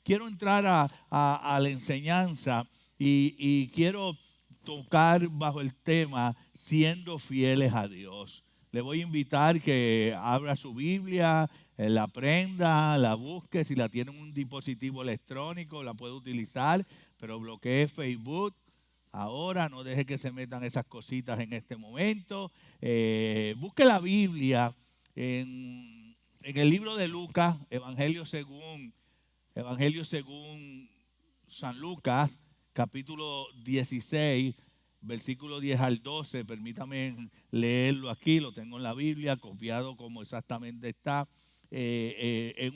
quiero entrar a la enseñanza y quiero tocar bajo el tema siendo fieles a Dios. Le voy a invitar que abra su Biblia, la aprenda, la busque. Si la tiene en un dispositivo electrónico, la puede utilizar, pero bloquee Facebook. Ahora no deje que se metan esas cositas en este momento. Busque la Biblia en el libro de Lucas, Evangelio según San Lucas, capítulo 16, versículo 10 al 12. Permítame leerlo aquí, lo tengo en la Biblia, copiado como exactamente está. En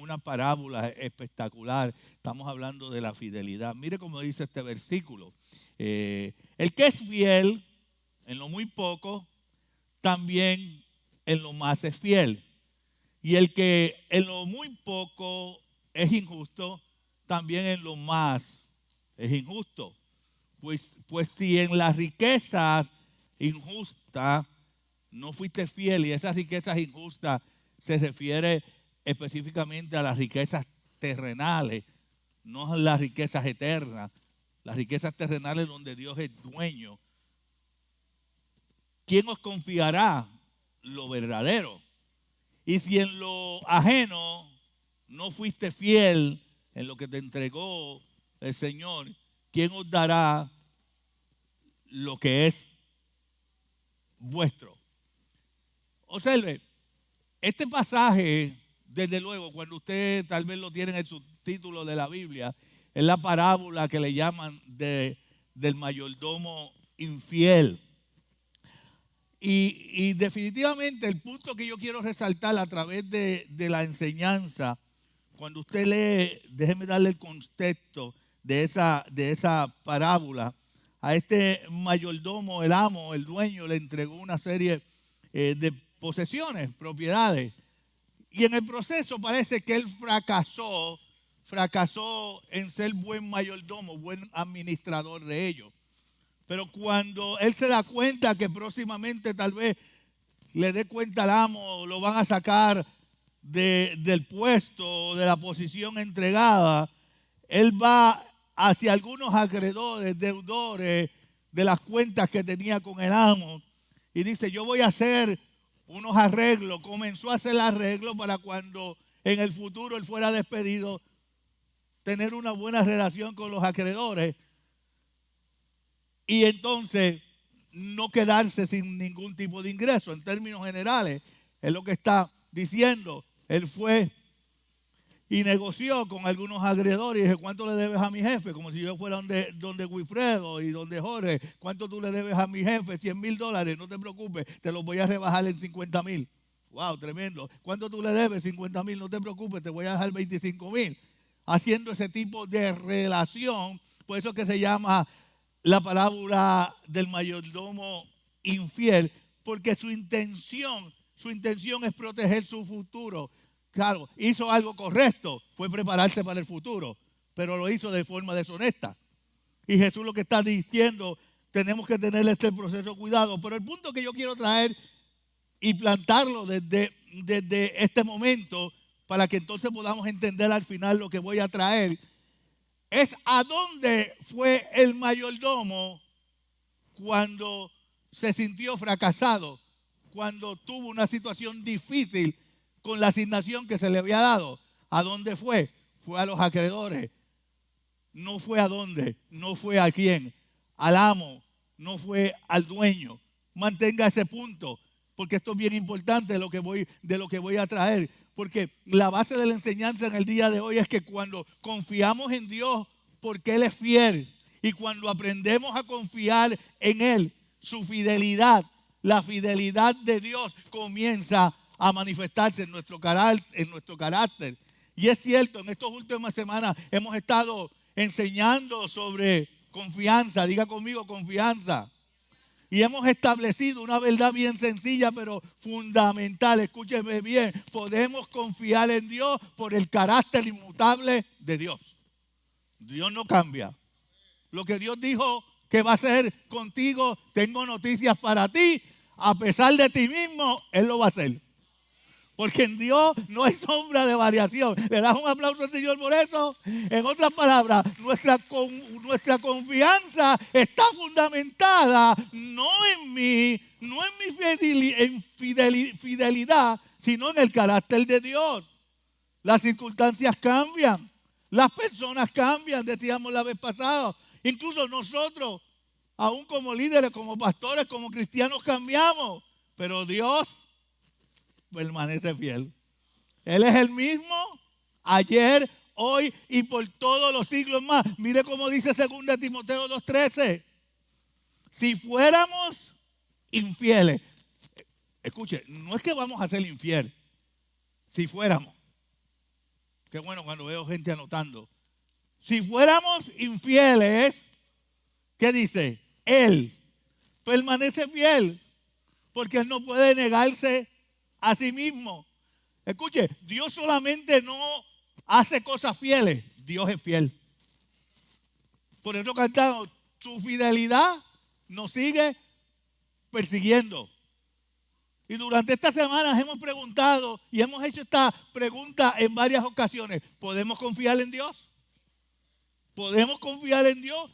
una parábola espectacular, estamos hablando de la fidelidad. Mire cómo dice este versículo. El que es fiel en lo muy poco, también en lo más es fiel. Y el que en lo muy poco es injusto, también en lo más es injusto. Pues si en las riquezas injustas no fuiste fiel, y esas riquezas injustas se refiere específicamente a las riquezas terrenales, no a las riquezas eternas, las riquezas terrenales donde Dios es dueño. ¿Quién os confiará lo verdadero? Y si en lo ajeno no fuiste fiel en lo que te entregó el Señor, ¿quién os dará lo que es vuestro? Observe, este pasaje, desde luego, cuando usted tal vez lo tiene en el subtítulo de la Biblia, es la parábola que le llaman del mayordomo infiel. Y definitivamente el punto que yo quiero resaltar a través de la enseñanza, cuando usted lee, déjeme darle el contexto de esa parábola. A este mayordomo, el amo, el dueño, le entregó una serie de posesiones, propiedades. Y en el proceso parece que él fracasó en ser buen mayordomo, buen administrador de ellos. Pero cuando él se da cuenta que próximamente tal vez le dé cuenta al amo, lo van a sacar del puesto, de la posición entregada, él va hacia algunos acreedores, deudores de las cuentas que tenía con el amo y dice, yo voy a hacer unos arreglos. Comenzó a hacer arreglos para cuando en el futuro él fuera despedido, tener una buena relación con los acreedores y entonces no quedarse sin ningún tipo de ingreso. En términos generales, es lo que está diciendo. Él fue y negoció con algunos acreedores y dije, ¿cuánto le debes a mi jefe? Como si yo fuera donde Wilfredo y donde Jorge. ¿Cuánto tú le debes a mi jefe? $100,000, no te preocupes, te los voy a rebajar en 50,000. Wow, tremendo. ¿Cuánto tú le debes? 50,000, no te preocupes, te voy a dejar 25,000. Haciendo ese tipo de relación, por eso que se llama la parábola del mayordomo infiel, porque su intención es proteger su futuro. Claro, hizo algo correcto, fue prepararse para el futuro, pero lo hizo de forma deshonesta. Y Jesús lo que está diciendo, tenemos que tener este proceso cuidado. Pero el punto que yo quiero traer y plantarlo desde este momento, para que entonces podamos entender al final lo que voy a traer, es a dónde fue el mayordomo cuando se sintió fracasado, cuando tuvo una situación difícil con la asignación que se le había dado. ¿A dónde fue? Fue a los acreedores. No fue a dónde, no fue a quién, al amo, no fue al dueño. Mantenga ese punto, porque esto es bien importante de lo que voy a traer. Porque la base de la enseñanza en el día de hoy es que cuando confiamos en Dios, porque Él es fiel, y cuando aprendemos a confiar en Él, su fidelidad, la fidelidad de Dios comienza a manifestarse en nuestro carácter. Y es cierto, en estas últimas semanas hemos estado enseñando sobre confianza. Diga conmigo, confianza. Y hemos establecido una verdad bien sencilla, pero fundamental. Escúcheme bien. Podemos confiar en Dios por el carácter inmutable de Dios. Dios no cambia. Lo que Dios dijo que va a hacer contigo, tengo noticias para ti. A pesar de ti mismo, Él lo va a hacer. Porque en Dios no hay sombra de variación. ¿Le das un aplauso al Señor por eso? En otras palabras, nuestra confianza está fundamentada no en mí, no en mi fidelidad, sino en el carácter de Dios. Las circunstancias cambian, las personas cambian, decíamos la vez pasada. Incluso nosotros, aún como líderes, como pastores, como cristianos, cambiamos. Pero Dios permanece fiel. Él es el mismo ayer, hoy y por todos los siglos más. Mire cómo dice 2 Timoteo 2:13. Si fuéramos infieles, escuche, no es que vamos a ser infieles. Si fuéramos, qué bueno cuando veo gente anotando. Si fuéramos infieles, ¿qué dice? Él permanece fiel, porque Él no puede negarse a sí mismo. Escuche, Dios solamente no hace cosas fieles, Dios es fiel. Por eso cantamos, su fidelidad nos sigue persiguiendo. Y durante estas semanas hemos preguntado y hemos hecho esta pregunta en varias ocasiones. ¿Podemos confiar en Dios? ¿Podemos confiar en Dios?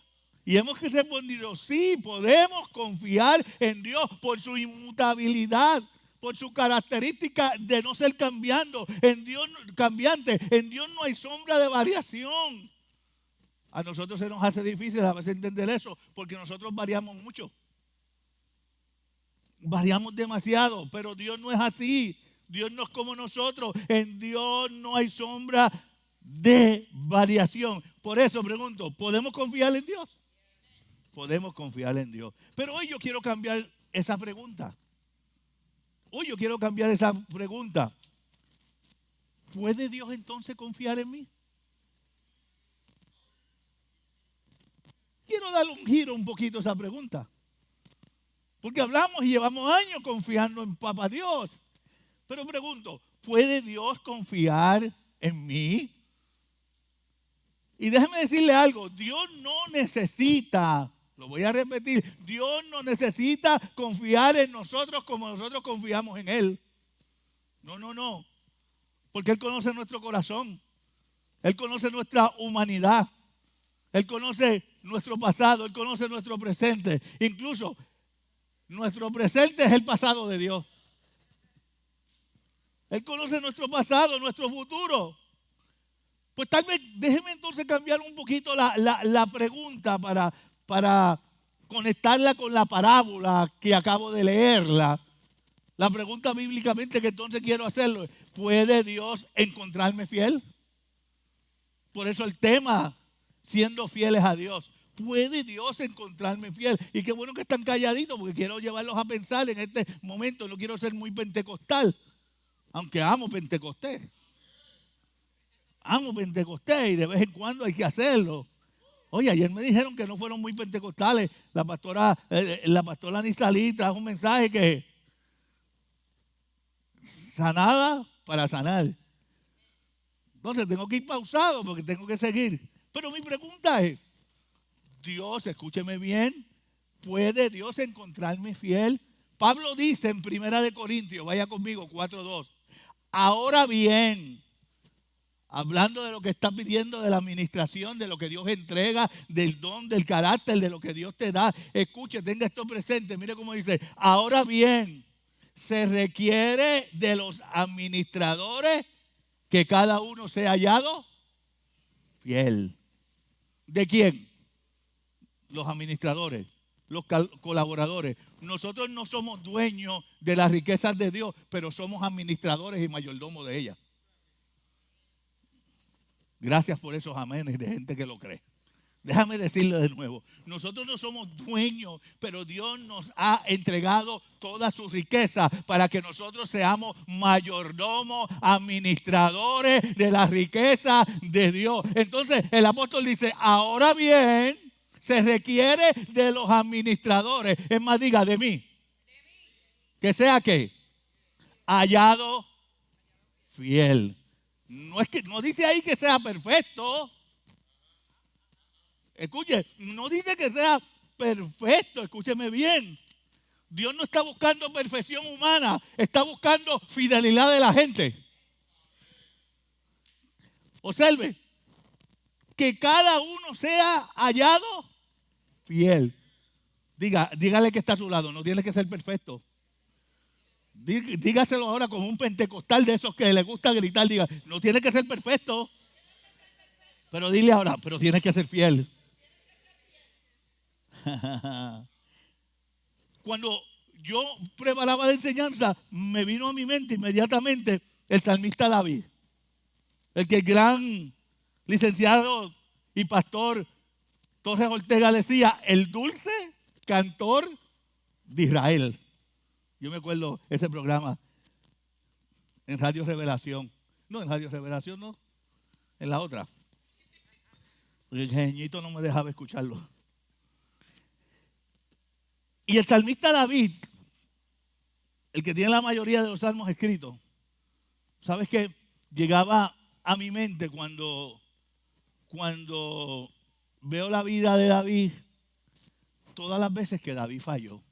Y hemos respondido, sí, podemos confiar en Dios por su inmutabilidad, por su característica de no ser cambiante. En Dios no hay sombra de variación. A nosotros se nos hace difícil a veces entender eso, porque nosotros variamos mucho. Variamos demasiado, pero Dios no es así. Dios no es como nosotros. En Dios no hay sombra de variación. Por eso pregunto, ¿podemos confiar en Dios? Podemos confiar en Dios. Pero hoy yo quiero cambiar esa pregunta. ¿Puede Dios entonces confiar en mí? Quiero darle un giro un poquito a esa pregunta. Porque hablamos y llevamos años confiando en Papá Dios. Pero pregunto, ¿puede Dios confiar en mí? Y déjeme decirle algo, Dios no necesita, lo voy a repetir, Dios no necesita confiar en nosotros como nosotros confiamos en Él. No. Porque Él conoce nuestro corazón. Él conoce nuestra humanidad. Él conoce nuestro pasado. Él conoce nuestro presente. Incluso nuestro presente es el pasado de Dios. Él conoce nuestro pasado, nuestro futuro. Pues tal vez déjeme entonces cambiar un poquito la pregunta para conectarla con la parábola que acabo de leerla. La pregunta bíblicamente que entonces quiero hacerlo es, ¿puede Dios encontrarme fiel? Por eso el tema, siendo fieles a Dios. ¿Puede Dios encontrarme fiel? Y qué bueno que están calladitos porque quiero llevarlos a pensar en este momento. No quiero ser muy pentecostal, aunque amo Pentecostés. Amo Pentecostés y de vez en cuando hay que hacerlo. Oye, ayer me dijeron que no fueron muy pentecostales. La pastora Nisalí trajo un mensaje que sanada para sanar. Entonces tengo que ir pausado porque tengo que seguir. Pero mi pregunta es, Dios, escúcheme bien, ¿puede Dios encontrarme fiel? Pablo dice en 1 Corintios, vaya conmigo, 4:2. Ahora bien, hablando de lo que está pidiendo de la administración, de lo que Dios entrega, del don, del carácter, de lo que Dios te da. Escuche, tenga esto presente. Mire cómo dice, ahora bien, se requiere de los administradores que cada uno sea hallado fiel. ¿De quién? Los administradores, los colaboradores. Nosotros no somos dueños de las riquezas de Dios, pero somos administradores y mayordomos de ellas. Gracias por esos amenes de gente que lo cree. Déjame decirle de nuevo, nosotros no somos dueños, pero Dios nos ha entregado toda su riqueza para que nosotros seamos mayordomos, administradores de la riqueza de Dios. Entonces el apóstol dice, ahora bien, se requiere de los administradores. Es más, diga, de mí. Que sea que hallado fiel. No dice ahí que sea perfecto. Escuche, no dice que sea perfecto, escúcheme bien. Dios no está buscando perfección humana, está buscando fidelidad de la gente. Observe, que cada uno sea hallado fiel. Dígale que está a su lado, no tiene que ser perfecto. Dígaselo ahora como un pentecostal de esos que le gusta gritar. Diga, no tiene que ser perfecto. Pero dile ahora, pero tienes que ser fiel. Cuando yo preparaba la enseñanza, me vino a mi mente inmediatamente el salmista David. El que el gran licenciado y pastor Torres Ortega decía, el dulce cantor de Israel. Yo me acuerdo ese programa en Radio Revelación. No, en Radio Revelación no, en la otra. Porque el geñito no me dejaba escucharlo. Y el salmista David, el que tiene la mayoría de los salmos escritos, ¿sabes qué? Llegaba a mi mente cuando veo la vida de David, todas las veces que David falló.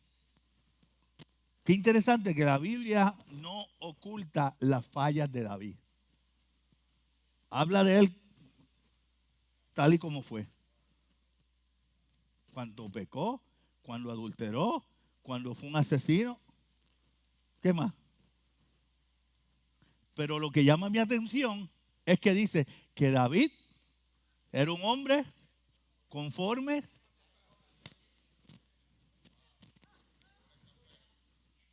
Qué interesante que la Biblia no oculta las fallas de David. Habla de él tal y como fue. Cuando pecó, cuando adulteró, cuando fue un asesino. ¿Qué más? Pero lo que llama mi atención es que dice que David era un hombre conforme.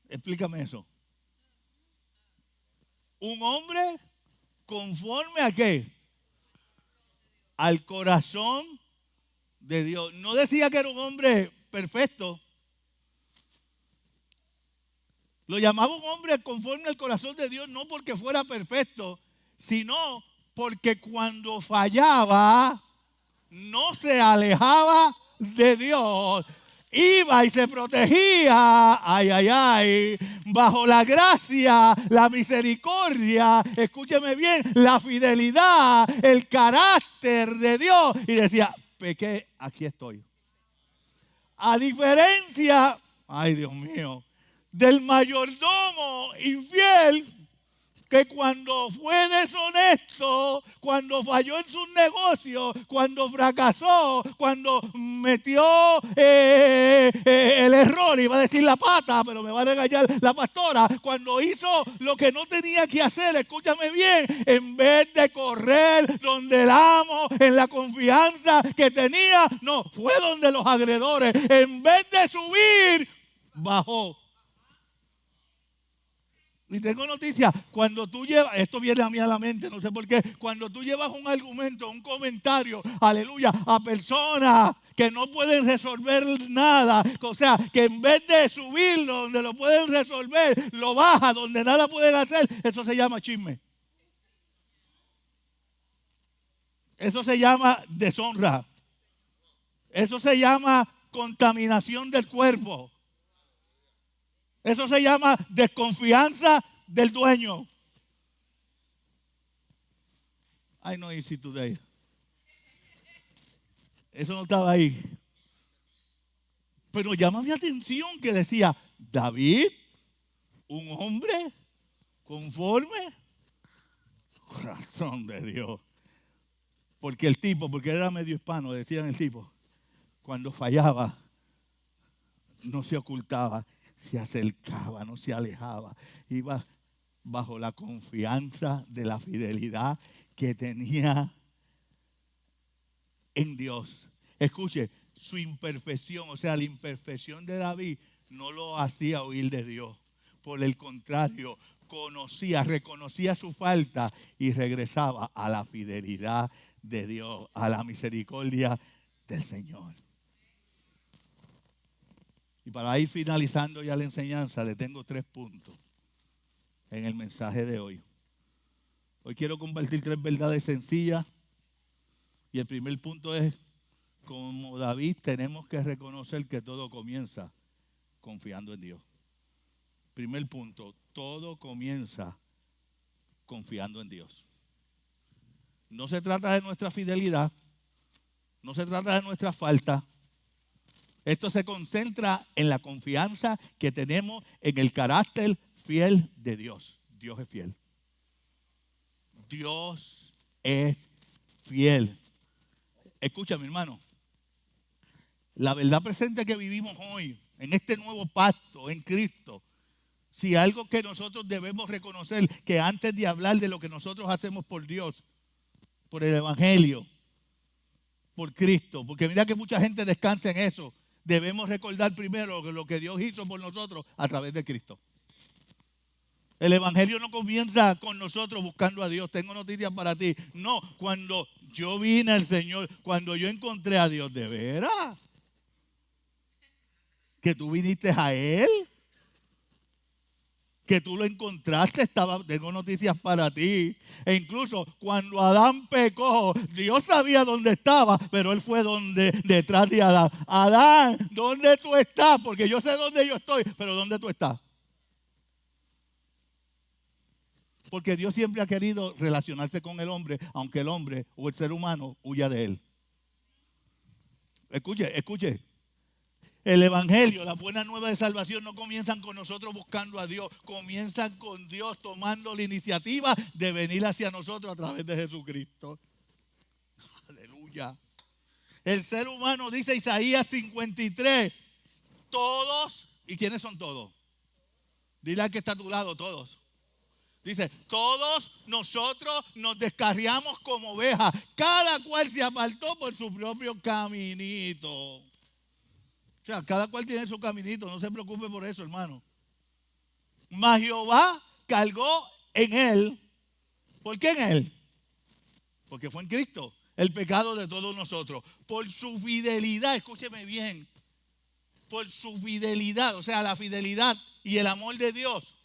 Explícame eso. Un hombre conforme a qué? Al corazón de Dios. No decía que era un hombre perfecto. Lo llamaba un hombre conforme al corazón de Dios, no porque fuera perfecto, sino porque cuando fallaba, no se alejaba de Dios. Iba y se protegía, bajo la gracia, la misericordia, escúcheme bien, la fidelidad, el carácter de Dios. Y decía, pequé, aquí estoy. A diferencia, ay Dios mío, del mayordomo infiel, que cuando fue deshonesto, cuando falló en sus negocios, cuando fracasó, cuando metió el error, iba a decir la pata, pero me va a regañar la pastora, cuando hizo lo que no tenía que hacer, escúchame bien, en vez de correr donde el amo, en la confianza que tenía, no, fue donde los agredores, en vez de subir, bajó. Y tengo noticias, cuando tú llevas, esto viene a mí a la mente, no sé por qué, cuando tú llevas un argumento, un comentario, aleluya, a personas que no pueden resolver nada, o sea, que en vez de subirlo donde lo pueden resolver, lo baja donde nada pueden hacer, eso se llama chisme. Eso se llama deshonra. Eso se llama contaminación del cuerpo. Eso se llama desconfianza del dueño. I know easy today. Eso no estaba ahí. Pero llama mi atención que decía, David, un hombre conforme corazón de Dios. Porque porque era medio hispano, decían el tipo, cuando fallaba, no se ocultaba. Se acercaba, no se alejaba. Iba bajo la confianza de la fidelidad que tenía en Dios. Escuche, su imperfección, o sea, la imperfección de David no lo hacía huir de Dios. Por el contrario, reconocía su falta y regresaba a la fidelidad de Dios, a la misericordia del Señor. Y para ir finalizando ya la enseñanza, le tengo 3 puntos en el mensaje de hoy. Hoy quiero compartir 3 verdades sencillas. Y el primer punto es, como David, tenemos que reconocer que todo comienza confiando en Dios. Primer punto, todo comienza confiando en Dios. No se trata de nuestra fidelidad, no se trata de nuestra falta, Esto se concentra en la confianza que tenemos en el carácter fiel de Dios. Dios es fiel. Dios es fiel. Escucha, mi hermano. La verdad presente que vivimos hoy, en este nuevo pacto, en Cristo, si algo que nosotros debemos reconocer, que antes de hablar de lo que nosotros hacemos por Dios, por el Evangelio, por Cristo, porque mira que mucha gente descansa en eso, debemos recordar primero lo que Dios hizo por nosotros a través de Cristo. El Evangelio no comienza con nosotros buscando a Dios. Tengo noticias para ti. No, cuando yo vine al Señor, cuando yo encontré a Dios, de veras, que tú viniste a Él, que tú lo encontraste, tengo noticias para ti. E incluso cuando Adán pecó, Dios sabía dónde estaba, pero él fue detrás de Adán. Adán, ¿dónde tú estás? Porque yo sé dónde yo estoy, pero ¿dónde tú estás? Porque Dios siempre ha querido relacionarse con el hombre, aunque el hombre o el ser humano huya de él. Escuche. El Evangelio, la buena nueva de salvación no comienzan con nosotros buscando a Dios. Comienzan con Dios tomando la iniciativa de venir hacia nosotros a través de Jesucristo. Aleluya. El ser humano, dice Isaías 53, todos, ¿y quiénes son todos? Dile al que está a tu lado, todos. Dice, todos nosotros nos descarriamos como ovejas, cada cual se apartó por su propio caminito. O sea, cada cual tiene su caminito, no se preocupe por eso, hermano. Mas Jehová cargó en él. ¿Por qué en él? Porque fue en Cristo el pecado de todos nosotros. Por su fidelidad, escúcheme bien, por su fidelidad, o sea, la fidelidad y el amor de Dios,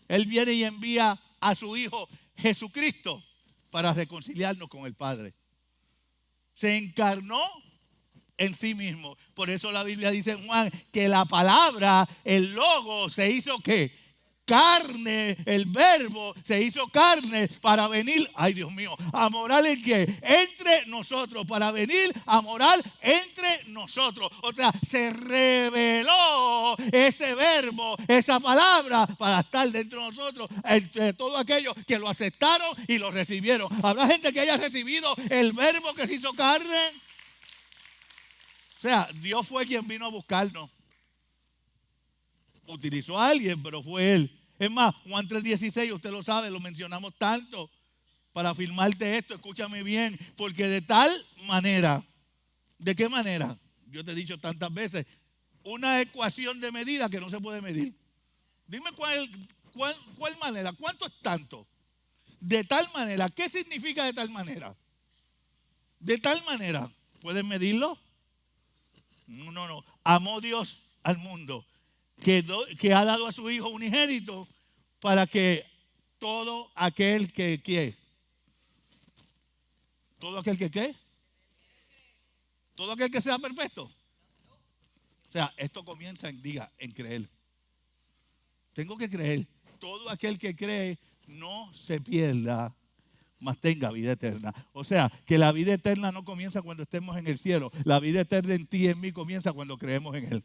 Él viene y envía a su Hijo Jesucristo para reconciliarnos con el Padre. Se encarnó en sí mismo. Por eso la Biblia dice en Juan que la palabra, el logo, se hizo ¿qué? Carne, el verbo se hizo carne para venir, ay Dios mío, a morar en qué? Entre nosotros, para venir a morar entre nosotros. O sea, se reveló ese verbo, esa palabra para estar dentro de nosotros, entre todos aquellos que lo aceptaron y lo recibieron. ¿Habrá gente que haya recibido el verbo que se hizo carne? O sea, Dios fue quien vino a buscarnos. Utilizó a alguien, pero fue Él. Es más, Juan 3:16, usted lo sabe, lo mencionamos tanto para afirmarte esto. Escúchame bien, porque de tal manera, ¿de qué manera? Yo te he dicho tantas veces, una ecuación de medida que no se puede medir. Dime cuál manera, ¿cuánto es tanto? De tal manera, ¿qué significa de tal manera? De tal manera, ¿puedes medirlo? No. Amó Dios al mundo que ha dado a su Hijo unigénito para que todo aquel que quiere. ¿Todo aquel que qué? ¿Todo aquel que sea perfecto? O sea, esto comienza en creer. Tengo que creer. Todo aquel que cree no se pierda, mas tenga vida eterna. O sea, que la vida eterna no comienza cuando estemos en el cielo. La vida eterna en ti y en mí comienza cuando creemos en Él.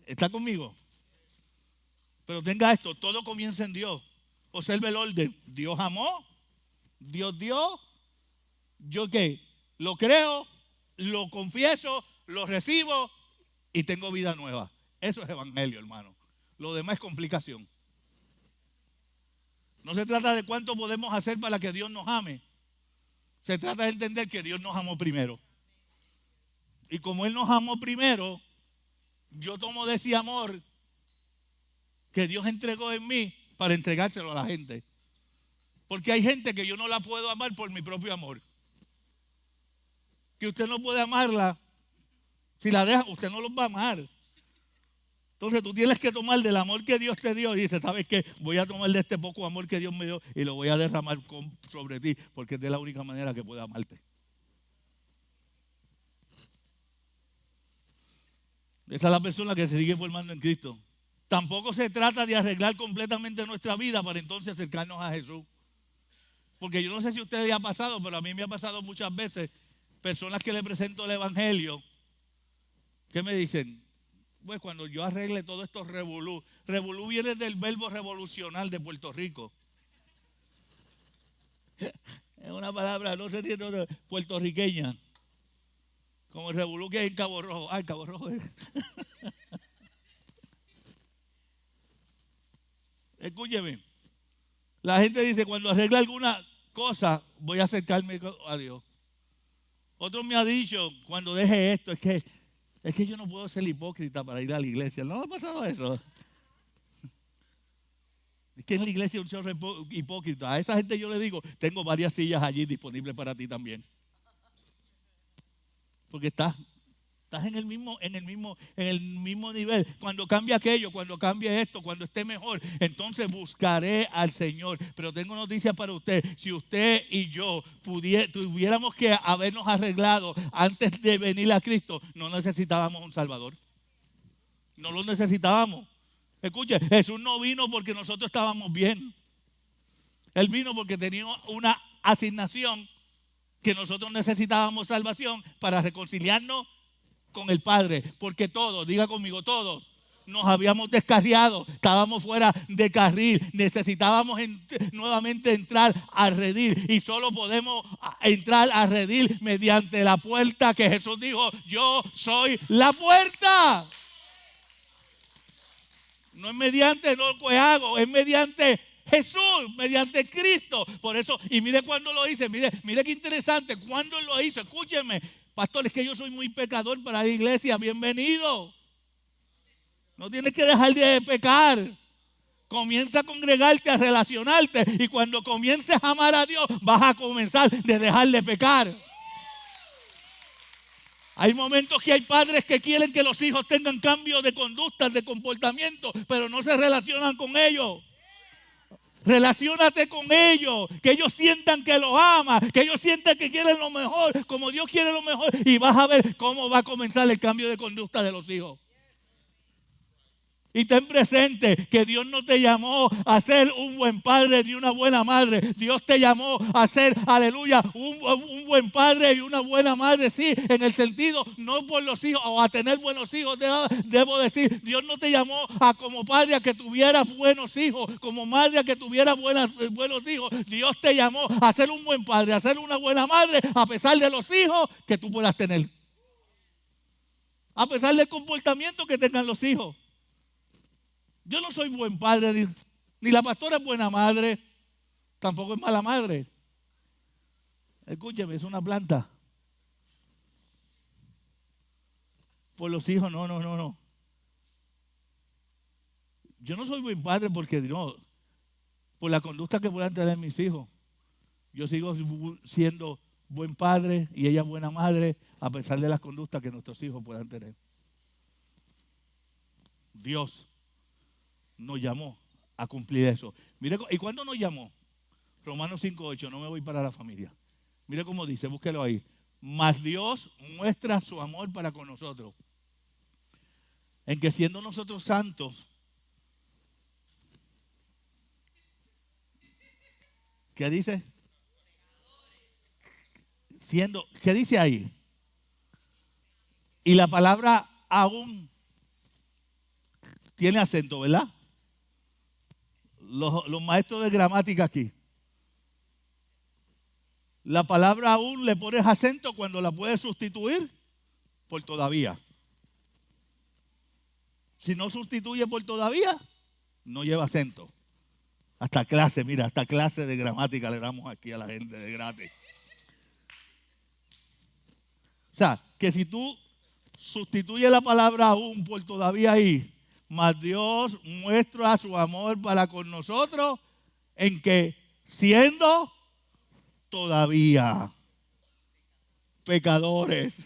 ¿Está conmigo? Pero tenga esto, todo comienza en Dios. Observe el orden. Dios amó, Dios dio. ¿Yo qué? Lo creo, lo confieso, lo recibo y tengo vida nueva. Eso es evangelio, hermano. Lo demás es complicación. No se trata de cuánto podemos hacer para que Dios nos ame. Se trata de entender que Dios nos amó primero. Y como Él nos amó primero, yo tomo de ese amor que Dios entregó en mí para entregárselo a la gente. Porque hay gente que yo no la puedo amar por mi propio amor. Que usted no puede amarla. Si la deja, usted no los va a amar. Entonces tú tienes que tomar del amor que Dios te dio y dices, ¿sabes qué? Voy a tomar de este poco amor que Dios me dio y lo voy a derramar sobre ti, porque es de la única manera que puedo amarte. Esa es la persona que se sigue formando en Cristo. Tampoco se trata de arreglar completamente nuestra vida para entonces acercarnos a Jesús. Porque yo no sé si a usted le ha pasado, pero a mí me ha pasado muchas veces personas que le presento el evangelio, ¿qué me dicen? Pues cuando yo arregle todo esto revolú. Revolú viene del verbo revolucionar de Puerto Rico. Es una palabra, no se entiende, puertorriqueña. Como el revolú que hay en Cabo Rojo. Ah, en Cabo Rojo. Escúcheme. La gente dice, cuando arregla alguna cosa, voy a acercarme a Dios. Otro me ha dicho, cuando deje esto, es que yo no puedo ser hipócrita para ir a la iglesia. ¿No ha pasado eso? Es que en la iglesia un señor hipócrita. A esa gente yo le digo, tengo varias sillas allí disponibles para ti también. Porque estás en el mismo nivel. Cuando cambie aquello, cuando cambie esto, cuando esté mejor, entonces buscaré al Señor. Pero tengo noticias para usted. Si usted y yo tuviéramos que habernos arreglado antes de venir a Cristo, no necesitábamos un Salvador. No lo necesitábamos. Escuche, Jesús no vino porque nosotros estábamos bien. Él vino porque tenía una asignación que nosotros necesitábamos salvación para reconciliarnos con el Padre. Porque todos, diga conmigo, todos nos habíamos descarriado, estábamos fuera de carril, necesitábamos nuevamente entrar al redil y solo podemos entrar al redil mediante la puerta que Jesús dijo, yo soy la puerta. No es mediante lo que hago, es mediante Jesús, mediante Cristo. Por eso, y mire cuando lo hice, mire qué interesante, cuando lo hizo, escúcheme, pastor, es que yo soy muy pecador para la iglesia, bienvenido. No tienes que dejar de pecar. Comienza a congregarte, a relacionarte, y cuando comiences a amar a Dios, vas a comenzar de dejar de pecar. Hay momentos que hay padres que quieren que los hijos tengan cambios de conducta, de comportamiento, pero no se relacionan con ellos. Relaciónate con ellos, que ellos sientan que los amas, que ellos sientan que quieren lo mejor, como Dios quiere lo mejor, y vas a ver cómo va a comenzar el cambio de conducta de los hijos. Y ten presente que Dios no te llamó a ser un buen padre ni una buena madre. Dios te llamó a ser, aleluya, un buen padre y una buena madre. Sí, en el sentido, no por los hijos o a tener buenos hijos. Debo decir, Dios no te llamó a como padre a que tuvieras buenos hijos, como madre a que tuvieras buenos hijos. Dios te llamó a ser un buen padre, a ser una buena madre, a pesar de los hijos que tú puedas tener. A pesar del comportamiento que tengan los hijos. Yo no soy buen padre, ni la pastora es buena madre, tampoco es mala madre. Escúcheme, es una planta. Por los hijos, no. Yo no soy buen padre porque no, por la conducta que puedan tener mis hijos. Yo sigo siendo buen padre y ella buena madre a pesar de las conductas que nuestros hijos puedan tener. Dios nos llamó a cumplir eso. Mire, ¿y cuándo nos llamó? Romanos 5:8, no me voy para la familia. Mire cómo dice, búsquelo ahí. Mas Dios muestra su amor para con nosotros, en que siendo nosotros santos, ¿qué dice? ¿Qué dice ahí? Y la palabra aún tiene acento, ¿verdad? Los maestros de gramática aquí. La palabra aún le pones acento cuando la puedes sustituir por todavía. Si no sustituye por todavía, no lleva acento. Hasta clase de gramática le damos aquí a la gente de gratis. O sea, que si tú sustituyes la palabra aún por todavía ahí, mas Dios muestra su amor para con nosotros en que siendo todavía pecadores.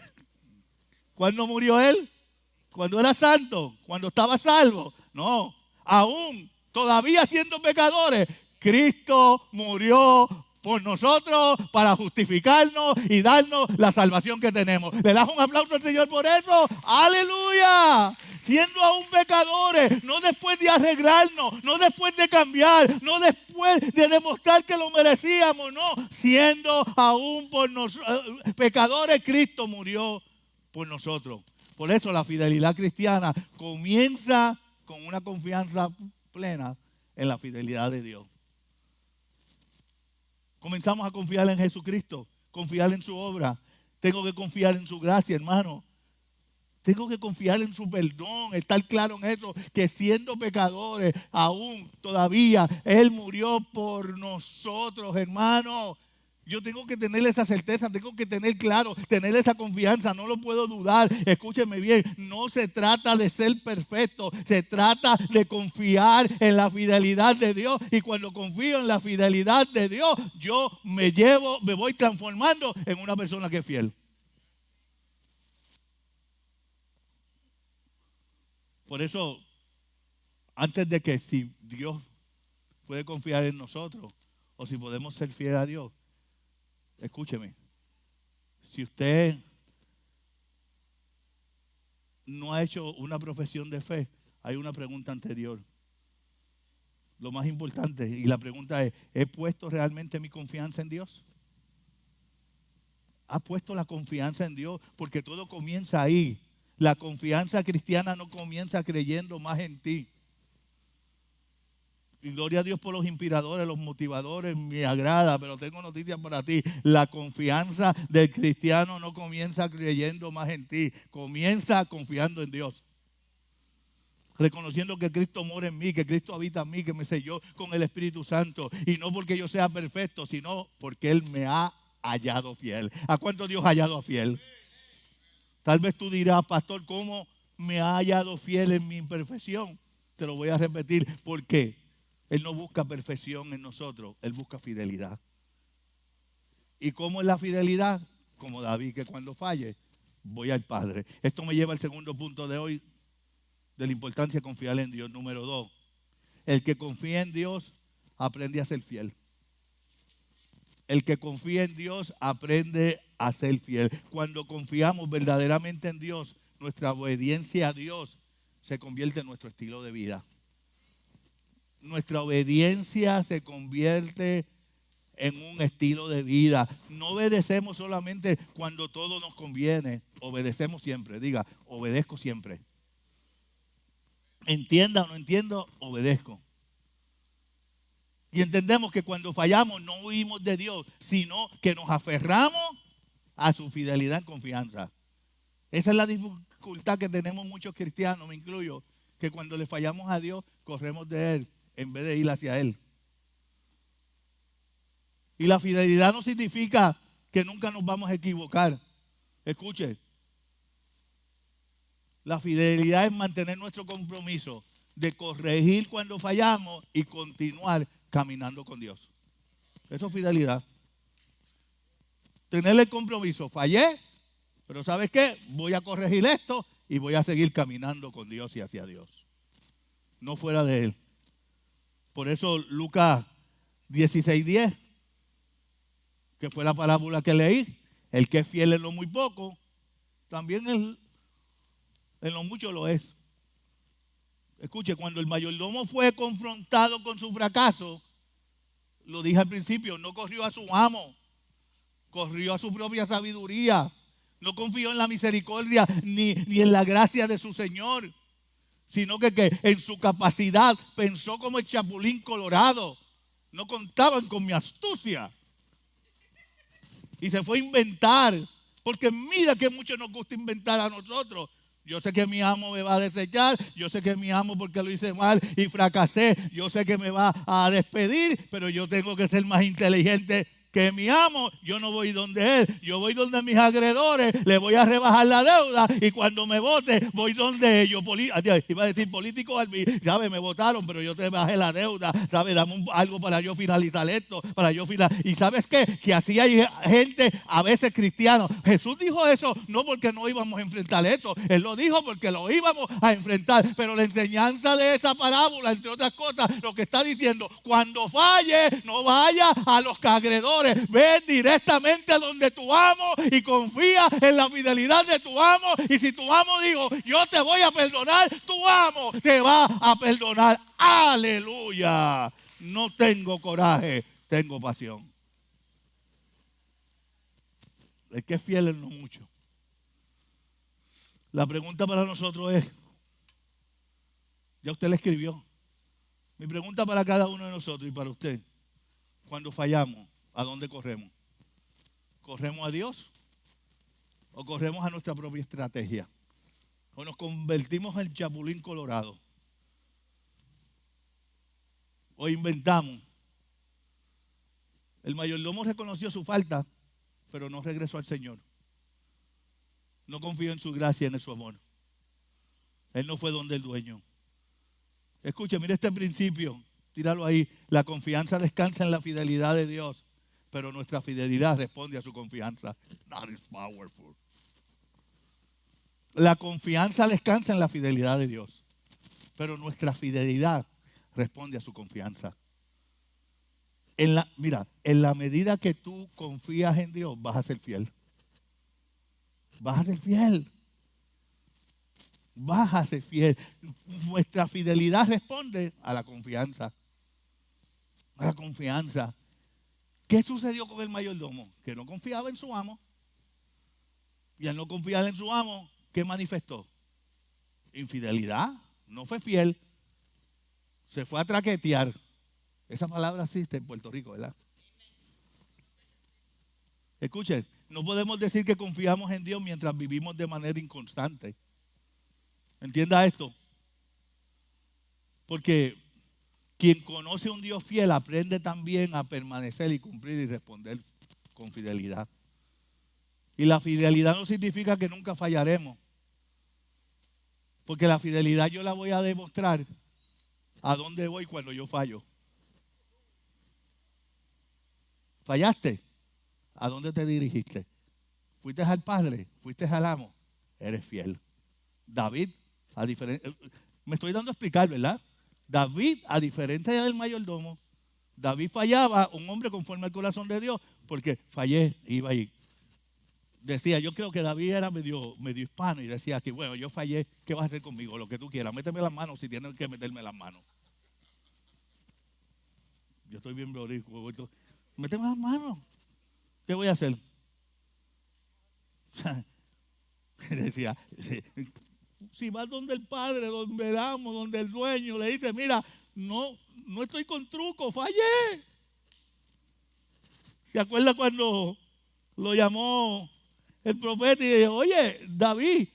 ¿Cuándo murió Él? ¿Cuando era santo? ¿Cuando estaba salvo? No, aún todavía siendo pecadores, Cristo murió por nosotros para justificarnos y darnos la salvación que tenemos. ¿Le das un aplauso al Señor por eso? ¡Aleluya! Siendo aún pecadores, no después de arreglarnos, no después de cambiar, no después de demostrar que lo merecíamos, no. Siendo aún pecadores, Cristo murió por nosotros. Por eso la fidelidad cristiana comienza con una confianza plena en la fidelidad de Dios. Comenzamos a confiar en Jesucristo, confiar en su obra. Tengo que confiar en su gracia, hermano. Tengo que confiar en su perdón, estar claro en eso, que siendo pecadores, aún todavía, Él murió por nosotros, hermano. Yo tengo que tener esa certeza, tengo que tener claro, tener esa confianza, no lo puedo dudar. Escúcheme bien, no se trata de ser perfecto, se trata de confiar en la fidelidad de Dios. Y cuando confío en la fidelidad de Dios, yo me voy transformando en una persona que es fiel. Por eso, antes de que si Dios puede confiar en nosotros o si podemos ser fieles a Dios, escúcheme, si usted no ha hecho una profesión de fe, hay una pregunta anterior. Lo más importante, y la pregunta es, ¿he puesto realmente mi confianza en Dios? ¿Ha puesto la confianza en Dios? Porque todo comienza ahí. La confianza cristiana no comienza creyendo más en ti. Y gloria a Dios por los inspiradores, los motivadores, me agrada, pero tengo noticias para ti. La confianza del cristiano no comienza creyendo más en ti, comienza confiando en Dios. Reconociendo que Cristo mora en mí, que Cristo habita en mí, que me selló con el Espíritu Santo. Y no porque yo sea perfecto, sino porque Él me ha hallado fiel. ¿A cuánto Dios ha hallado fiel? Tal vez tú dirás, pastor, ¿cómo me ha hallado fiel en mi imperfección? Te lo voy a repetir. ¿Por qué? Él no busca perfección en nosotros, Él busca fidelidad. ¿Y cómo es la fidelidad? Como David, que cuando falle, voy al Padre. Esto me lleva al segundo punto de hoy, de la importancia de confiar en Dios. Número 2, el que confía en Dios aprende a ser fiel. El que confía en Dios aprende a ser fiel. Cuando confiamos verdaderamente en Dios, nuestra obediencia a Dios se convierte en nuestro estilo de vida. Nuestra obediencia se convierte en un estilo de vida. No obedecemos solamente cuando todo nos conviene, obedecemos siempre. Diga, obedezco siempre. Entienda o no entiendo, obedezco. Y entendemos que cuando fallamos no huimos de Dios, sino que nos aferramos a su fidelidad y confianza. Esa es la dificultad que tenemos muchos cristianos, me incluyo, que cuando le fallamos a Dios, corremos de Él en vez de ir hacia Él. Y la fidelidad no significa que nunca nos vamos a equivocar. Escuche, la fidelidad es mantener nuestro compromiso de corregir cuando fallamos y continuar caminando con Dios. Eso es fidelidad. Tener el compromiso, fallé, pero ¿sabes qué? Voy a corregir esto y voy a seguir caminando con Dios y hacia Dios. No fuera de Él. Por eso Lucas 16:10, que fue la parábola que leí, el que es fiel en lo muy poco, también en lo mucho lo es. Escuche, cuando el mayordomo fue confrontado con su fracaso, lo dije al principio, no corrió a su amo, corrió a su propia sabiduría. No confió en la misericordia ni en la gracia de su Señor, sino que en su capacidad pensó como el chapulín colorado. No contaban con mi astucia. Y se fue a inventar, porque mira que mucho nos gusta inventar a nosotros. Yo sé que mi amo me va a desechar, yo sé que mi amo porque lo hice mal y fracasé, yo sé que me va a despedir, pero yo tengo que ser más inteligente que mi amo, yo no voy donde él, yo voy donde mis acreedores, le voy a rebajar la deuda y cuando me vote voy donde ellos. Iba a decir políticos, ¿sabes? Me votaron, pero yo te bajé la deuda, ¿sabes? Dame algo para yo finalizar esto, y ¿sabes qué? Que así hay gente, a veces cristianos. Jesús dijo eso no porque no íbamos a enfrentar eso, Él lo dijo porque lo íbamos a enfrentar, pero la enseñanza de esa parábola, entre otras cosas, lo que está diciendo, cuando falle, no vaya a los acreedores. Ve directamente a donde tu amo y confía en la fidelidad de tu amo. Y si tu amo dijo, yo te voy a perdonar, tu amo te va a perdonar. Aleluya. No tengo coraje, tengo pasión. El que es fiel en lo mucho. La pregunta para nosotros es, ya usted le escribió. Mi pregunta para cada uno de nosotros y para usted, cuando fallamos, ¿a dónde corremos? ¿Corremos a Dios o corremos a nuestra propia estrategia? ¿O nos convertimos en chapulín colorado? ¿O inventamos? El mayordomo reconoció su falta, pero no regresó al Señor. No confió en su gracia y en su amor. Él no fue donde el dueño. Escuche, mire este principio, tíralo ahí. La confianza descansa en la fidelidad de Dios, pero nuestra fidelidad responde a su confianza. That is powerful. La confianza descansa en la fidelidad de Dios, pero nuestra fidelidad responde a su confianza. Mira, en la medida que tú confías en Dios, vas a ser fiel. Vas a ser fiel. Vas a ser fiel. Nuestra fidelidad responde a la confianza. A la confianza. ¿Qué sucedió con el mayordomo? Que no confiaba en su amo. Y al no confiar en su amo, ¿qué manifestó? Infidelidad. No fue fiel. Se fue a traquetear. Esa palabra existe en Puerto Rico, ¿verdad? Escuchen, no podemos decir que confiamos en Dios mientras vivimos de manera inconstante. Entienda esto. Porque quien conoce a un Dios fiel aprende también a permanecer y cumplir y responder con fidelidad. Y la fidelidad no significa que nunca fallaremos. Porque la fidelidad yo la voy a demostrar a dónde voy cuando yo fallo. ¿Fallaste? ¿A dónde te dirigiste? ¿Fuiste al Padre? ¿Fuiste al amo? Eres fiel. David, me estoy dando a explicar, ¿verdad? David, a diferencia del mayordomo, David fallaba, un hombre conforme al corazón de Dios, porque fallé, iba ahí. Decía, yo creo que David era medio hispano y decía que bueno, yo fallé, ¿qué vas a hacer conmigo? Lo que tú quieras, méteme las manos si tienes que meterme las manos. Yo estoy bien brorico. Méteme las manos. ¿Qué voy a hacer? Decía, si vas donde el Padre, donde el amo, donde el dueño, le dice, mira, no estoy con truco, fallé. ¿Se acuerda cuando lo llamó el profeta y dijo, oye, David,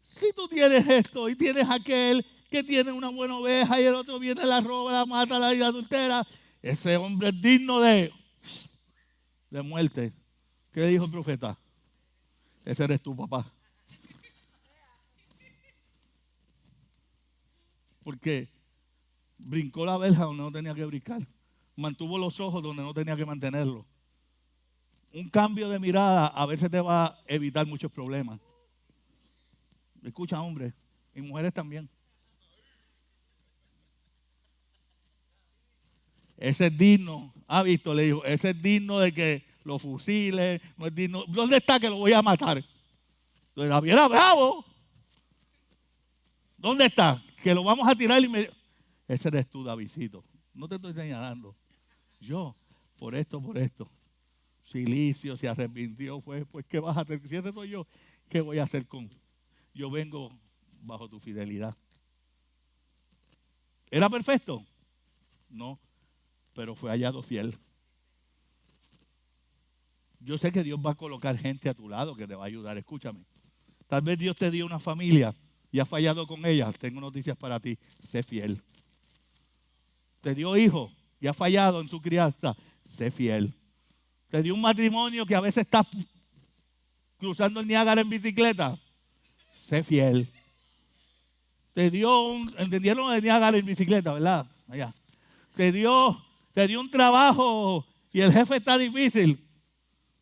si tú tienes esto y tienes aquel que tiene una buena oveja y el otro viene, la roba, la mata, la adultera, ese hombre es digno de muerte. ¿Qué dijo el profeta? Ese eres tú, papá. Porque brincó la verja donde no tenía que brincar. Mantuvo los ojos donde no tenía que mantenerlos. Un cambio de mirada a veces te va a evitar muchos problemas. Escucha, hombres y mujeres también. Ese es digno, ha visto, le dijo, ese es digno de que lo fusile, no es digno. ¿Dónde está que lo voy a matar? Entonces David era bravo. ¿Dónde está? Que lo vamos a tirar inmediatamente. Ese eres tú, Davidcito. No te estoy señalando. Yo, por esto. Silicio se arrepintió, pues ¿qué vas a hacer? Si ese soy yo, ¿qué voy a hacer con? Yo vengo bajo tu fidelidad. ¿Era perfecto? No, pero fue hallado fiel. Yo sé que Dios va a colocar gente a tu lado que te va a ayudar. Escúchame. Tal vez Dios te dio una familia y has fallado con ella. Tengo noticias para ti. Sé fiel. Te dio hijos y has fallado en su crianza. Sé fiel. Te dio un matrimonio que a veces estás cruzando el Niágara en bicicleta. Sé fiel. Te dio ¿entendieron lo de Niágara en bicicleta, verdad? Allá. Te dio un trabajo y el jefe está difícil.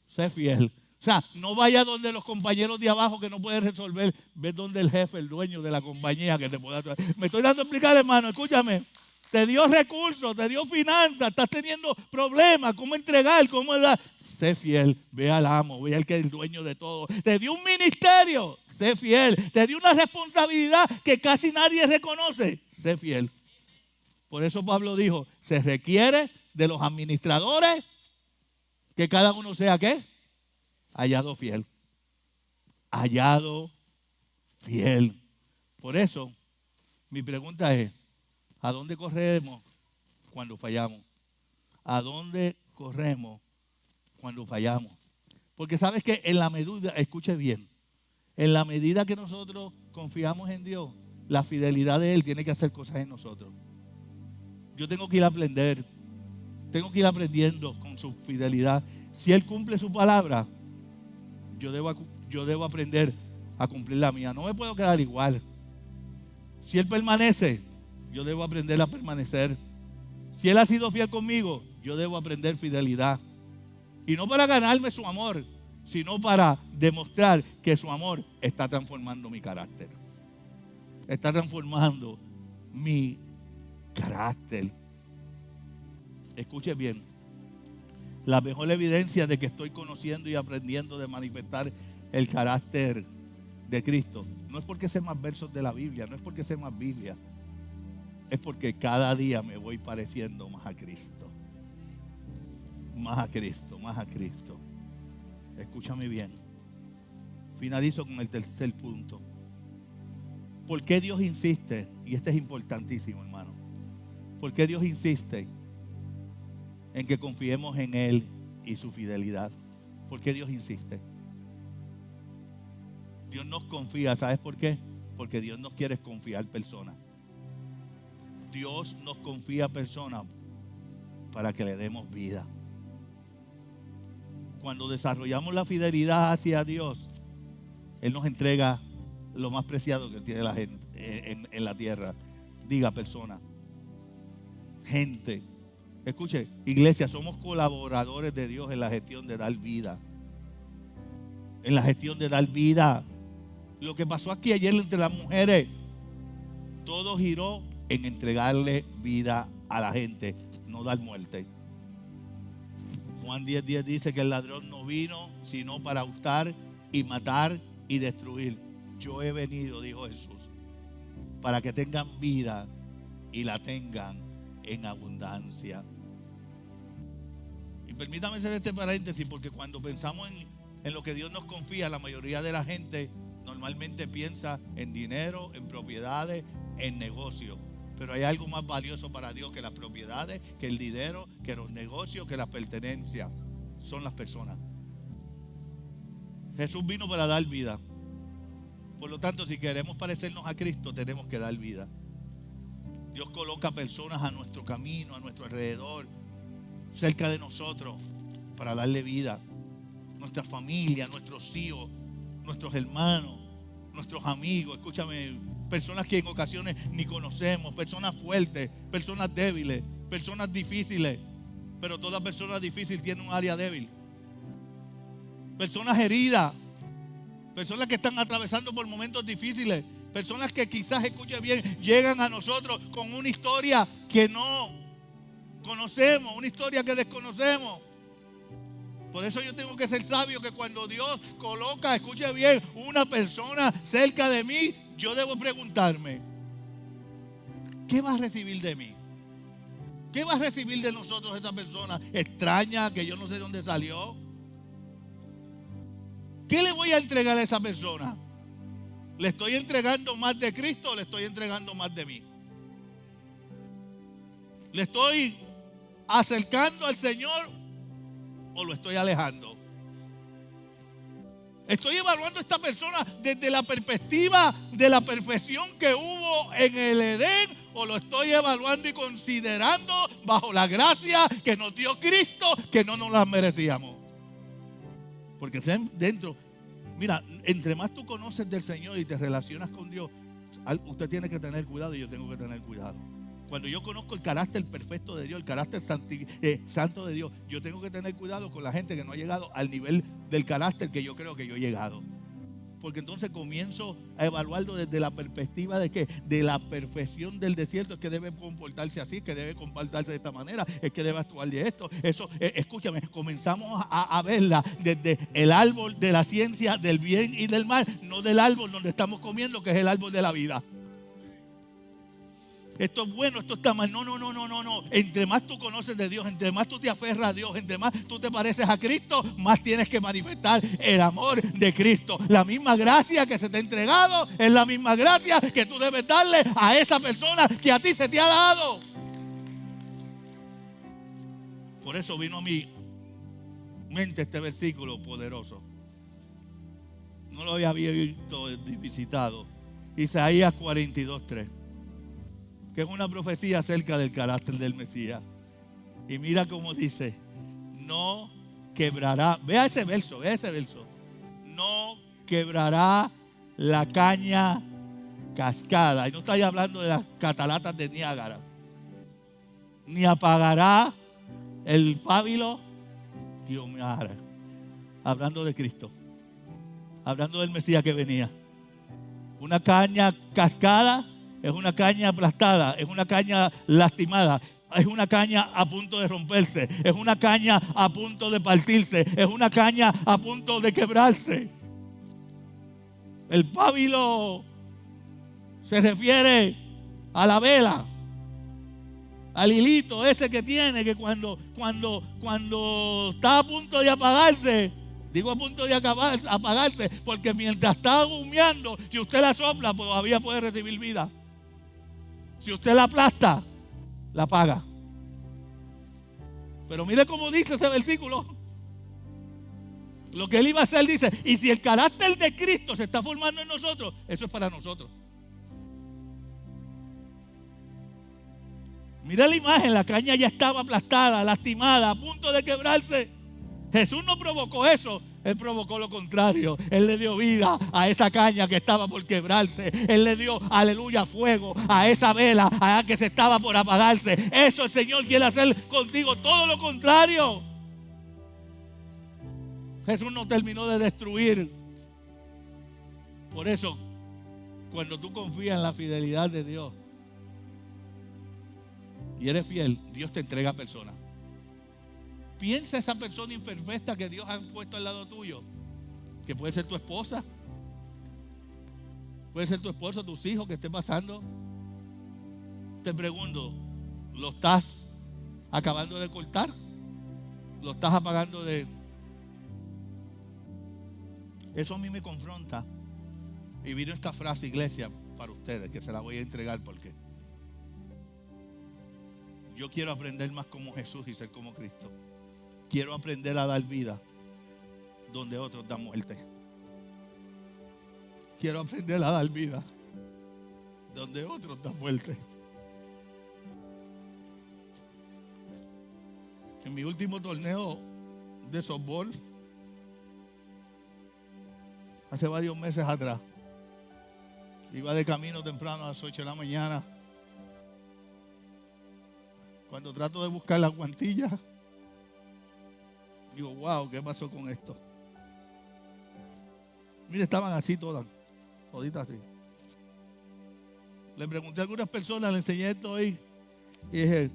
Sé fiel. O sea, no vaya donde los compañeros de abajo que no pueden resolver. Ve donde el jefe, el dueño de la compañía que te pueda traer. Me estoy dando a explicar, hermano, escúchame. Te dio recursos, te dio finanzas, estás teniendo problemas, cómo entregar, cómo dar. Sé fiel, ve al amo, ve al que es el dueño de todo. Te dio un ministerio, sé fiel. Te dio una responsabilidad que casi nadie reconoce, sé fiel. Por eso Pablo dijo, se requiere de los administradores que cada uno sea ¿qué? Hallado fiel. Hallado fiel. Por eso, mi pregunta es, ¿a dónde corremos cuando fallamos? ¿A dónde corremos cuando fallamos? Porque sabes que en la medida, escuche bien, en la medida que nosotros confiamos en Dios, la fidelidad de Él tiene que hacer cosas en nosotros. Yo tengo que ir a aprender, tengo que ir aprendiendo con su fidelidad. Si Él cumple su palabra, yo debo aprender a cumplir la mía. No me puedo quedar igual. Si Él permanece, yo debo aprender a permanecer. Si Él ha sido fiel conmigo, yo debo aprender fidelidad. Y no para ganarme su amor, sino para demostrar que su amor está transformando mi carácter. Está transformando mi carácter. Escuche bien. La mejor evidencia de que estoy conociendo y aprendiendo de manifestar el carácter de Cristo no es porque sé más versos de la Biblia, no es porque sé más Biblia. Es porque cada día me voy pareciendo más a Cristo. Más a Cristo, más a Cristo. Escúchame bien. Finalizo con el tercer punto. ¿Por qué Dios insiste? Y este es importantísimo, hermano. ¿Por qué Dios insiste en que confiemos en Él y su fidelidad? ¿Por qué Dios insiste? Dios nos confía, ¿sabes por qué? Porque Dios nos quiere confiar personas. Dios nos confía personas para que le demos vida. Cuando desarrollamos la fidelidad hacia Dios, Él nos entrega lo más preciado que tiene la gente en la tierra. Diga persona, gente. Escuche, iglesia, somos colaboradores de Dios en la gestión de dar vida. En la gestión de dar vida. Lo que pasó aquí ayer entre las mujeres, todo giró en entregarle vida a la gente, no dar muerte. Juan 10:10 dice que el ladrón no vino sino para hurtar y matar y destruir. Yo he venido, dijo Jesús, para que tengan vida y la tengan en abundancia. Y permítame hacer este paréntesis, porque cuando pensamos en lo que Dios nos confía, la mayoría de la gente normalmente piensa en dinero, en propiedades, en negocios. Pero hay algo más valioso para Dios que las propiedades, que el dinero, que los negocios, que las pertenencias. Son las personas. Jesús vino para dar vida. Por lo tanto, si queremos parecernos a Cristo, tenemos que dar vida. Dios coloca personas a nuestro camino, a nuestro alrededor, cerca de nosotros, para darle vida. Nuestra familia, nuestros hijos, nuestros hermanos, nuestros amigos. Escúchame, personas que en ocasiones ni conocemos, personas fuertes, personas débiles, personas difíciles. Pero toda persona difícil tiene un área débil. Personas heridas, personas que están atravesando por momentos difíciles, personas que quizás, escuche bien, llegan a nosotros con una historia que no conocemos, una historia que desconocemos. Por eso yo tengo que ser sabio, que cuando Dios coloca, escuche bien, una persona cerca de mí, yo debo preguntarme, ¿qué va a recibir de mí? ¿Qué va a recibir de nosotros esa persona extraña que yo no sé de dónde salió? ¿Qué le voy a entregar a esa persona? ¿Le estoy entregando más de Cristo o le estoy entregando más de mí? ¿Le estoy acercando al Señor o lo estoy alejando? ¿Estoy evaluando a esta persona desde la perspectiva de la perfección que hubo en el Edén, o lo estoy evaluando y considerando bajo la gracia que nos dio Cristo, que no nos la merecíamos? Porque sean dentro. Mira, entre más tú conoces del Señor y te relacionas con Dios, usted tiene que tener cuidado y yo tengo que tener cuidado. Cuando yo conozco el carácter perfecto de Dios, el carácter santo de Dios, yo tengo que tener cuidado con la gente que no ha llegado al nivel del carácter que yo creo que yo he llegado. Porque entonces comienzo a evaluarlo desde la perspectiva de que de la perfección del desierto, es que debe comportarse así, que debe comportarse de esta manera, es que debe actuar de esto. Eso, escúchame, comenzamos a verla desde el árbol de la ciencia del bien y del mal, no del árbol donde estamos comiendo, que es el árbol de la vida. Esto es bueno, esto está mal. No. Entre más tú conoces de Dios, entre más tú te aferras a Dios, entre más tú te pareces a Cristo, más tienes que manifestar el amor de Cristo. La misma gracia que se te ha entregado es la misma gracia que tú debes darle a esa persona que a ti se te ha dado. Por eso vino a mi mente este versículo poderoso. No lo había visto visitado. Isaías 42:3. Que es una profecía acerca del carácter del Mesías. Y mira cómo dice: no quebrará, vea ese verso, no quebrará la caña cascada. Y no está hablando de las cataratas de Niágara. Ni apagará el pábilo Guiomara. Hablando de Cristo, hablando del Mesías que venía. Una caña cascada es una caña aplastada, es una caña lastimada, es una caña a punto de romperse, es una caña a punto de partirse, es una caña a punto de quebrarse. El pábilo se refiere a la vela, al hilito ese que tiene, que cuando está a punto de apagarse, digo a punto de apagarse, porque mientras está humeando, si usted la sopla, todavía puede recibir vida. Si usted la aplasta, la apaga. Pero mire cómo dice ese versículo. Lo que él iba a hacer, dice, y si el carácter de Cristo se está formando en nosotros, eso es para nosotros. Mira la imagen, la caña ya estaba aplastada, lastimada, a punto de quebrarse. Jesús no provocó eso, Él provocó lo contrario. Él le dio vida a esa caña que estaba por quebrarse. Él le dio, aleluya, fuego a esa vela a que se estaba por apagarse. Eso el Señor quiere hacer contigo, todo lo contrario. Jesús no terminó de destruir. Por eso, cuando tú confías en la fidelidad de Dios y eres fiel, Dios te entrega a personas. Piensa esa persona imperfecta que Dios ha puesto al lado tuyo, que puede ser tu esposa, puede ser tu esposo, tus hijos, que esté pasando. Te pregunto, ¿lo estás acabando de cortar? ¿Lo estás apagando de...? Eso a mí me confronta. Y vino esta frase, iglesia, para ustedes, que se la voy a entregar porque yo quiero aprender más como Jesús y ser como Cristo. Quiero aprender a dar vida donde otros dan muerte. Quiero aprender a dar vida donde otros dan muerte. En mi último torneo de softball, hace varios meses atrás, iba de camino temprano a las 8 de la mañana. Cuando trato de buscar las guantillas, digo, wow, ¿qué pasó con esto? Mire, estaban así toditas así. Le pregunté a algunas personas, le enseñé esto hoy y dije,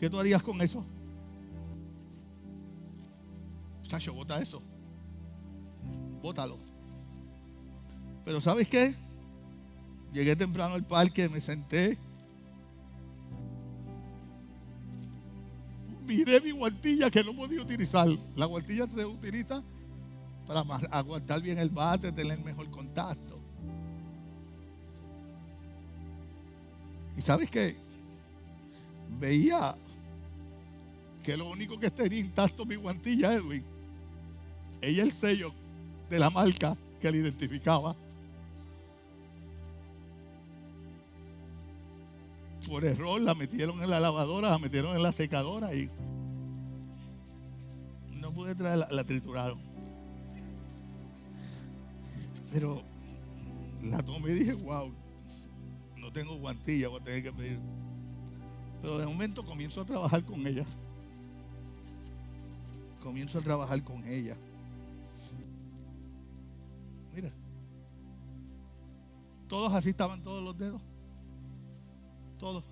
¿qué tú harías con eso? Chacho, bota eso. Bótalo. Pero ¿sabes qué? Llegué temprano al parque, me senté. Miré mi guantilla que no podía utilizar. La guantilla se utiliza para aguantar bien el bate, tener mejor contacto. ¿Y sabes qué? Veía que lo único que tenía intacto mi guantilla, Edwin, ella el sello de la marca que la identificaba. Por error la metieron en la lavadora, la metieron en la secadora y no pude traerla, la trituraron. Pero la tomé y dije, wow, no tengo guantilla, voy a tener que pedir. Pero de momento comienzo a trabajar con ella. Mira, todos así estaban, todos los dedos. Todos.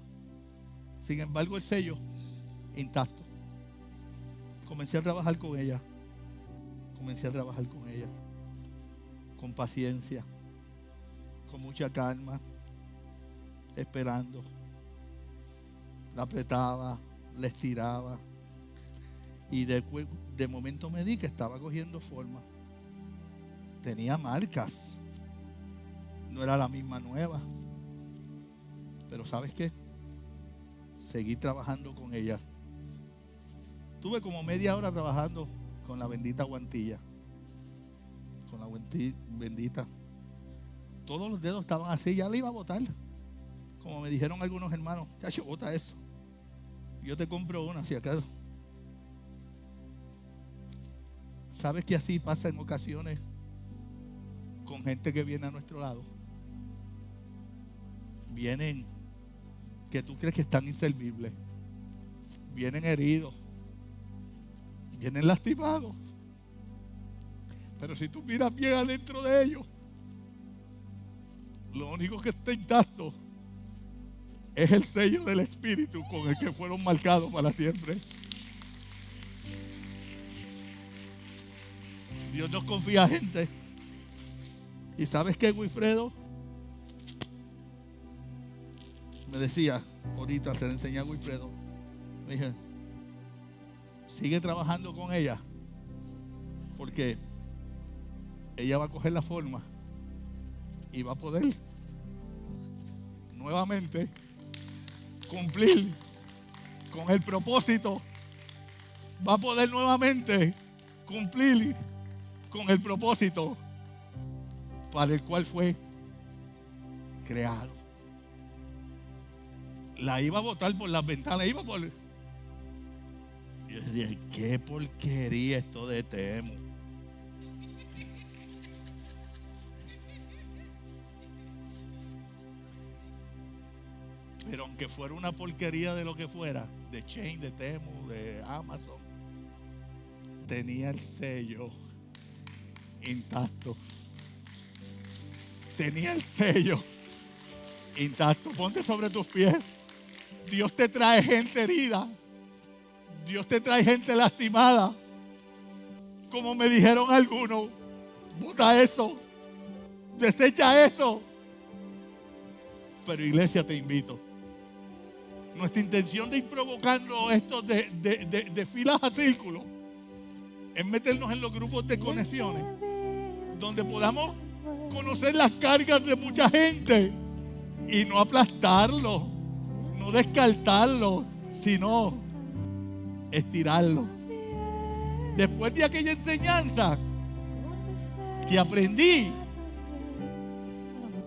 Sin embargo, el sello intacto. Comencé a trabajar con ella. Con paciencia, con mucha calma, esperando. La apretaba, la estiraba. Y de momento me di que estaba cogiendo forma. Tenía marcas. No era la misma nueva. Pero ¿sabes qué? Seguí trabajando con ella. Tuve como media hora trabajando con la bendita guantilla. Con la bendita. Todos los dedos estaban así, ya la iba a botar. Como me dijeron algunos hermanos, chacho, bota eso. Yo te compro una, si acaso. ¿Sabes que así pasa en ocasiones con gente que viene a nuestro lado? Vienen que tú crees que están inservibles. Vienen heridos. Vienen lastimados. Pero si tú miras bien adentro de ellos, lo único que está intacto es el sello del Espíritu con el que fueron marcados para siempre. Dios nos confía a gente. ¿Y sabes qué, Wilfredo? Me decía, ahorita se le enseñé a Wilfredo. Me dije, sigue trabajando con ella, porque ella va a coger la forma y va a poder nuevamente cumplir con el propósito. Va a poder nuevamente cumplir con el propósito para el cual fue creado. La iba a botar por las ventanas, Yo decía, qué porquería esto de Temu. Pero aunque fuera una porquería de lo que fuera, de Chain, de Temu, de Amazon, tenía el sello intacto. Ponte sobre tus pies. Dios te trae gente herida. Dios te trae gente lastimada. Como me dijeron algunos, bota eso, desecha eso. Pero iglesia, te invito. Nuestra intención de ir provocando esto de filas a círculos es meternos en los grupos de conexiones, donde podamos conocer las cargas de mucha gente y no aplastarlos, no descartarlos, sino estirarlos. Después de aquella enseñanza que aprendí,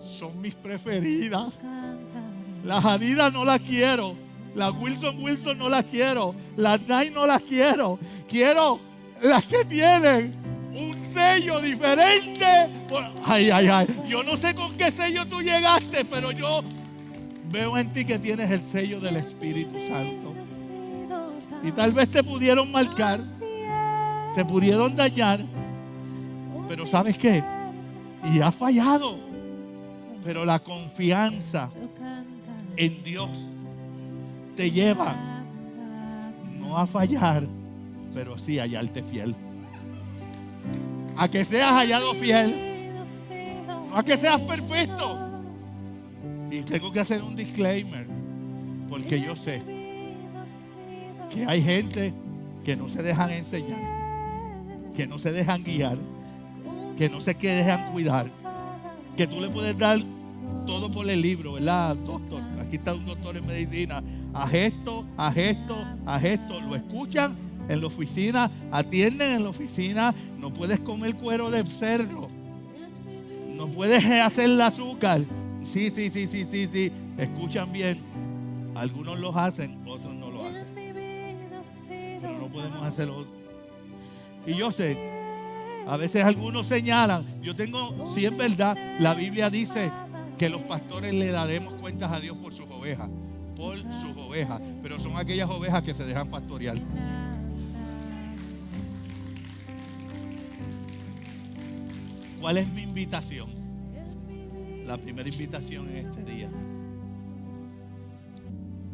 son mis preferidas. Las Adidas no las quiero, las Wilson no las quiero, las Nike no las quiero. Quiero las que tienen un sello diferente. Yo no sé con qué sello tú llegaste, pero yo veo en ti que tienes el sello del Espíritu Santo. Y tal vez te pudieron marcar, te pudieron dañar, pero ¿sabes qué? Y has fallado. Pero la confianza en Dios te lleva no a fallar, pero sí a hallarte fiel. A que seas hallado fiel, no a que seas perfecto. Y tengo que hacer un disclaimer, porque yo sé que hay gente que no se dejan enseñar, que no se dejan guiar, que no se dejan cuidar, que tú le puedes dar todo por el libro, ¿verdad, doctor? Aquí está un doctor en medicina. Haz esto, haz esto, haz esto. Lo escuchan en la oficina, atienden en la oficina. No puedes comer cuero de cerdo. No puedes hacer el azúcar. Sí. Escuchan bien. Algunos lo hacen, otros no lo hacen. Pero no podemos hacerlo. Y yo sé A veces algunos señalan, si es verdad, la Biblia dice que los pastores le daremos cuentas a Dios por sus ovejas, pero son aquellas ovejas que se dejan pastorear. ¿Cuál es mi invitación? La primera invitación en este día.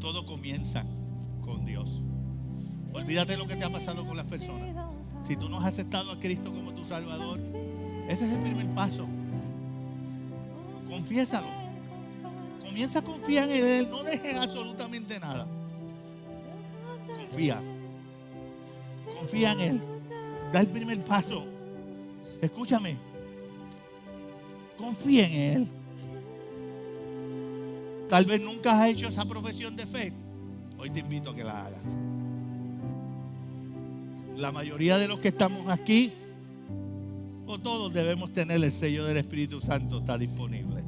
Todo comienza con Dios. Olvídate lo que te ha pasado con las personas. Si tú no has aceptado a Cristo como tu Salvador, ese es el primer paso. Confiésalo. Comienza a confiar en Él. No dejes absolutamente nada. Confía en Él. Da el primer paso. Escúchame. Confía en Él. Tal vez nunca has hecho esa profesión de fe. Hoy te invito a que la hagas. La mayoría de los que estamos aquí, o todos, debemos tener el sello del Espíritu Santo. Está disponible.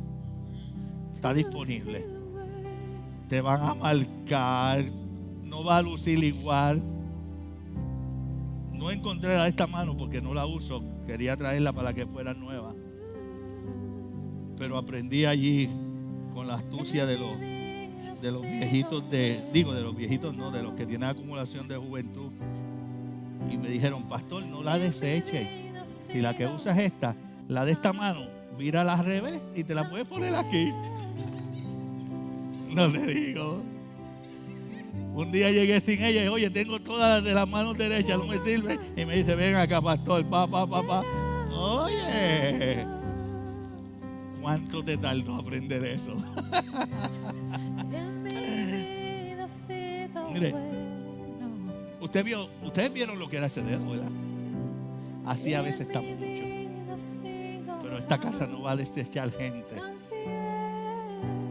Está disponible. Te van a marcar. No va a lucir igual. No encontré la de esta mano porque no la uso. Quería traerla para que fuera nueva. Pero aprendí allí con la astucia de los viejitos de los viejitos no, de los que tienen acumulación de juventud. Y me dijeron, pastor, no la deseches. Si la que usas es esta, la de esta mano, vírala al revés y te la puedes poner aquí. No te digo. Un día llegué sin ella y oye, tengo todas las de las manos derechas, no me sirve. Y me dice, ven acá, pastor, papá. Oye, ¿cuánto te tardó aprender eso? Mire, ustedes vieron lo que era ese dedo, ¿verdad? Así a veces estamos muchos. Pero esta casa no va a desechar gente.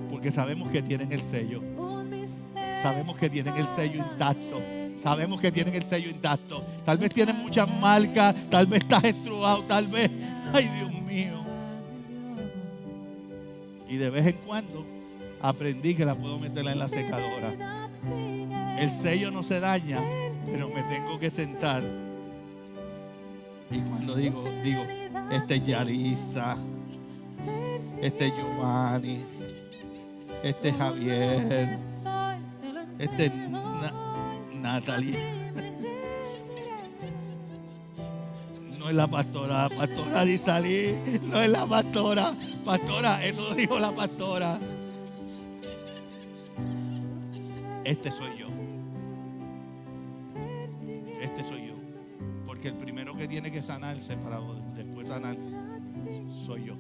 Porque sabemos que tienen el sello. Sabemos que tienen el sello intacto. Tal vez tienen muchas marcas. Tal vez estás estrujado. Tal vez, ay Dios mío. Y de vez en cuando aprendí que la puedo meterla en la secadora. El sello no se daña, pero me tengo que sentar. Y cuando digo, este es Yarisa, este es Giovanni, este es Javier, este es Natalie. No es la pastora Arizalí, no es la pastora. Pastora, eso lo dijo la pastora. Este soy yo. Porque el primero que tiene que sanarse para después sanar soy yo.